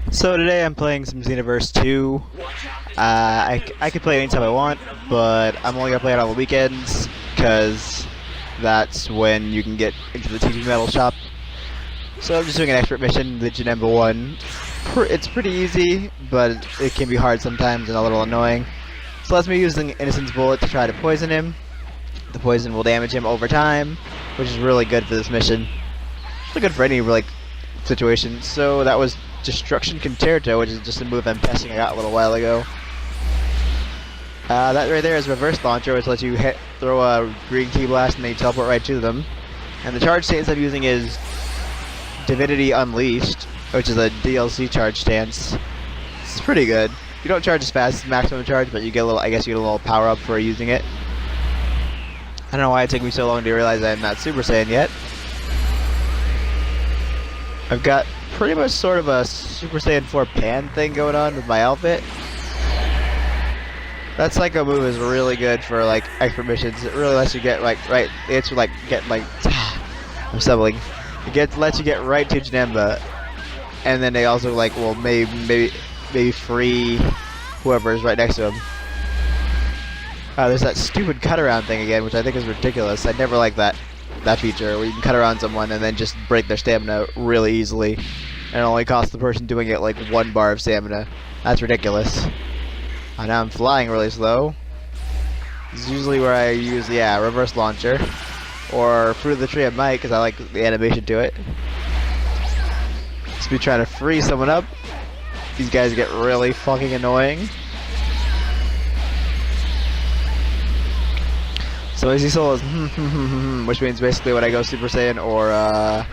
So today I'm playing some Xenoverse 2. I can play it anytime I want, but I'm only gonna play it on the weekends because that's when you can get into the TP metal shop. So I'm just doing an expert mission, the Xenoverse 1. It's pretty easy, but it can be hard sometimes and a little annoying. So lets me use an Innocence Bullet to try to poison him. The poison will damage him over time, which is really good for this mission. Really good for any situation. So that was Destruction Concerto, which is just a move I'm testing I got a little while ago. That right there is Reverse Launcher, which lets you throw a green key blast and then you teleport right to them. And the charge stance I'm using is Divinity Unleashed, which is a DLC charge stance. It's pretty good. You don't charge as fast as maximum charge, but you get a little. I guess you get a little power up for using it. I don't know why it took me so long to realize I'm not Super Saiyan yet. I've got pretty much sort of a Super Saiyan 4 pan thing going on with my outfit. That Psycho move is really good for like expert missions. It really lets you get like right. It's like get like I'm stumbling. Lets you get right to Janemba, and then they also like will maybe free whoever is right next to him. There's that stupid cut around thing again, which I think is ridiculous. I never liked that feature where you can cut around someone and then just break their stamina really easily, and it only costs the person doing it like 1 bar of stamina. That's ridiculous. Now I'm flying really slow. This is usually where I use Reverse Launcher or Fruit of the Tree of Might because I like the animation to it. Just be trying to free someone up. These guys get really fucking annoying. So Easy Soul is which means basically when I go Super Saiyan or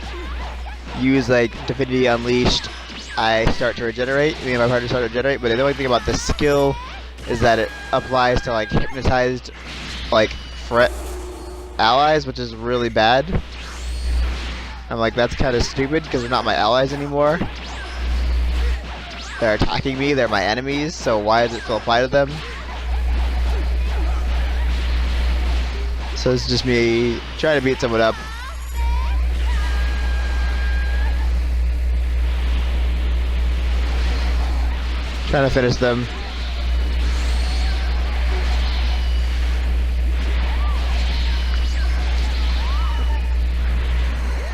use like Divinity Unleashed, I start to regenerate. Me and my partner start to regenerate. But the only thing about this skill is that it applies to like hypnotized, like fret allies, which is really bad. I'm like, that's kind of stupid because they're not my allies anymore. They're attacking me. They're my enemies. So why does it still apply to them? So it's just me trying to beat someone up. Trying to finish them.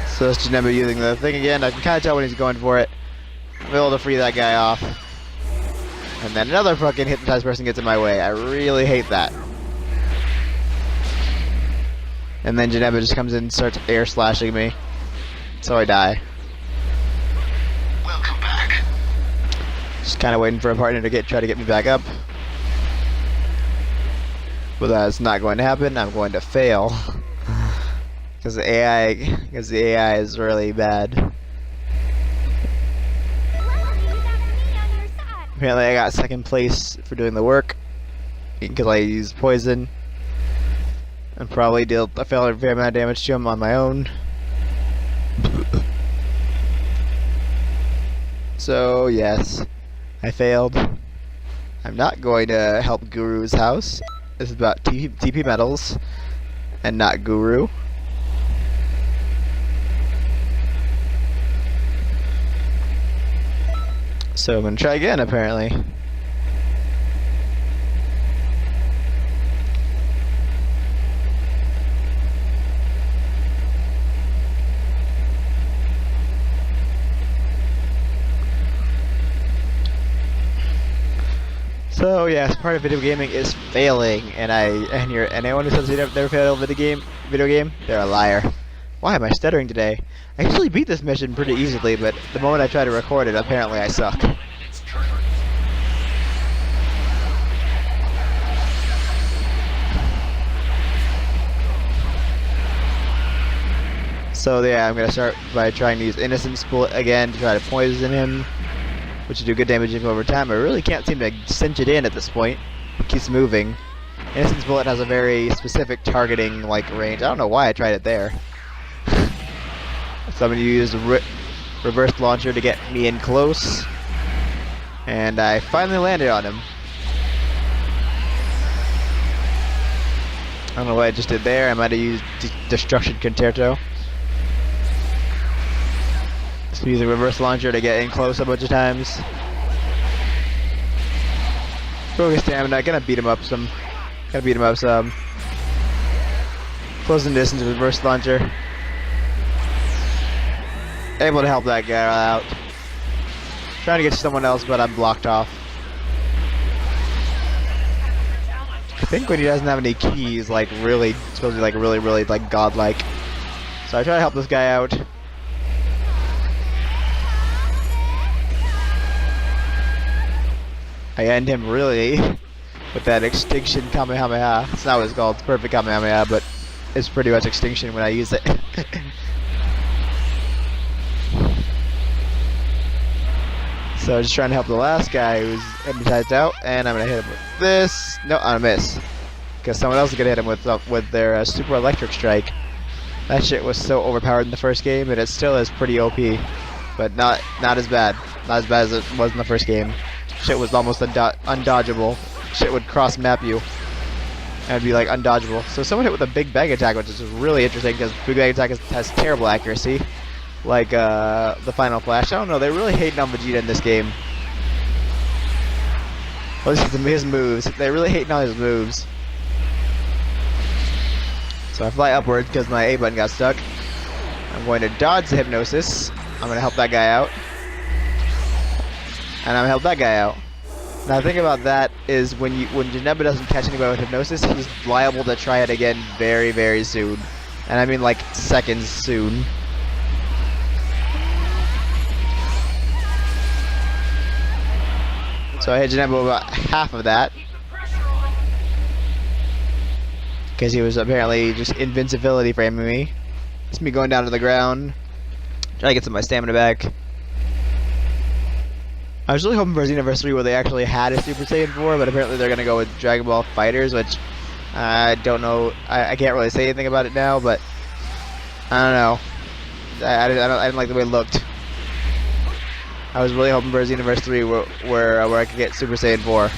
So it's Janemba using the thing again. I can kind of tell when he's going for it. I'm able to free that guy off. And then another fucking hypnotized person gets in my way. I really hate that. And then Janemba just comes in and starts air slashing me. So I die. Welcome back. Just kind of waiting for a partner to try to get me back up. But that's not going to happen. I'm going to fail. Because the AI is really bad. Apparently I got second place for doing the work. Because I used poison. And probably dealt a fair amount of damage to him on my own. So yes, I failed. I'm not going to help Guru's house. This is about TP metals and not Guru. So I'm gonna try again apparently. So yes, part of video gaming is failing, and anyone who says they never failed a video game, they're a liar. Why am I stuttering today? I usually beat this mission pretty easily, but the moment I try to record it, apparently I suck. So yeah, I'm gonna start by trying to use Innocence Bullet again to try to poison him, which will do good damage to him over time. I really can't seem to cinch it in at this point. It keeps moving. Innocence Bullet has a very specific targeting range. I don't know why I tried it there. So I'm gonna use Reverse Launcher to get me in close. And I finally landed on him. I don't know what I just did there. I might have used Destruction Concerto. So using reverse launcher to get in close a bunch of times. Focus stamina, gonna beat him up some. Gotta beat him up some. Closing distance with reverse launcher. Able to help that guy out. Trying to get to someone else, but I'm blocked off. I think when he doesn't have any keys, like really, it's supposed to be like really like godlike. So I try to help this guy out. I end him really with that extinction Kamehameha. It's not what it's called, it's perfect Kamehameha, but it's pretty much extinction when I use it. So just trying to help the last guy who's hypnotized out, and I'm gonna hit him with this. No, I'm gonna miss, because someone else is gonna hit him with their super electric strike. That shit was so overpowered in the first game, and it still is pretty OP, but not as bad. Not as bad as it was in the first game. Shit was almost undodgeable. Shit would cross map you, and it'd be like undodgeable. So someone hit with a big bang attack, which is really interesting because big bang attack has terrible accuracy. Like the Final Flash. I don't know, they're really hating on Vegeta in this game. Well, this is his moves. They're really hating on his moves. So I fly upwards because my A button got stuck. I'm going to dodge the hypnosis. I'm going to help that guy out. And I'm going to help that guy out. Now the thing about that is when Janemba doesn't catch anybody with hypnosis, he's liable to try it again very soon. And I mean like seconds soon. So I hit Janemba about half of that. Because he was apparently just invincibility framing me. It's me going down to the ground. Trying to get some of my stamina back. I was really hoping for Xenoverse 3 where they actually had a Super Saiyan 4, but apparently they're going to go with Dragon Ball Fighters, which I don't know. I can't really say anything about it now, but I don't know. I didn't like the way it looked. I was really hoping for Xenoverse 3 where I could get Super Saiyan 4.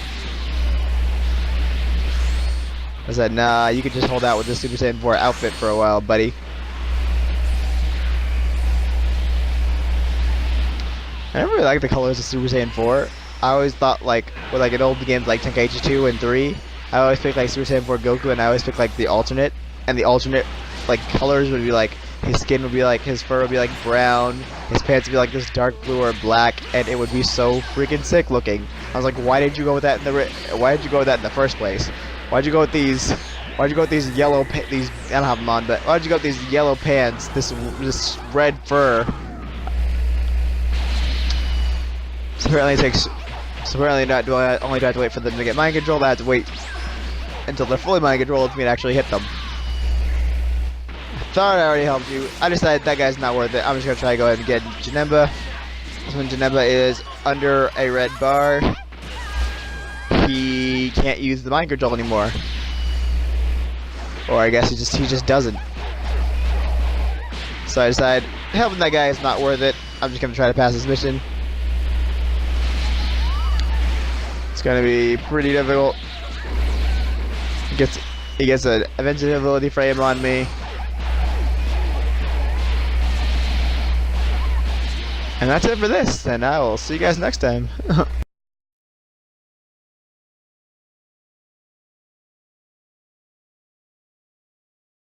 I said, nah, you could just hold out with the Super Saiyan 4 outfit for a while, buddy. I never really liked the colors of Super Saiyan 4. I always thought, like, with like in old games like Tenkaichi 2 and 3, I always picked like Super Saiyan 4 Goku, and I always picked like the alternate. And the alternate, like, colors would be like, his skin would be like, his fur would be like brown, his pants would be like this dark blue or black, and it would be so freaking sick looking. I was like, why did you go with that in the first place? Why'd you go with these? Why'd you go with these yellow these? I don't have them on, but why'd you go with these yellow pants? This red fur. So apparently it takes. So apparently not do I only do I have to wait for them to get mind controlled. I have to wait until they're fully mind controlled for me to actually hit them. Thought I already helped you. I decided that guy's not worth it. I'm just gonna try to go ahead and get Janemba. When Janemba is under a red bar, he can't use the mind control anymore. Or I guess he just doesn't. So I decided helping that guy is not worth it. I'm just gonna try to pass this mission. It's gonna be pretty difficult. He gets an invincibility frame on me. And that's it for this, and I will see you guys next time.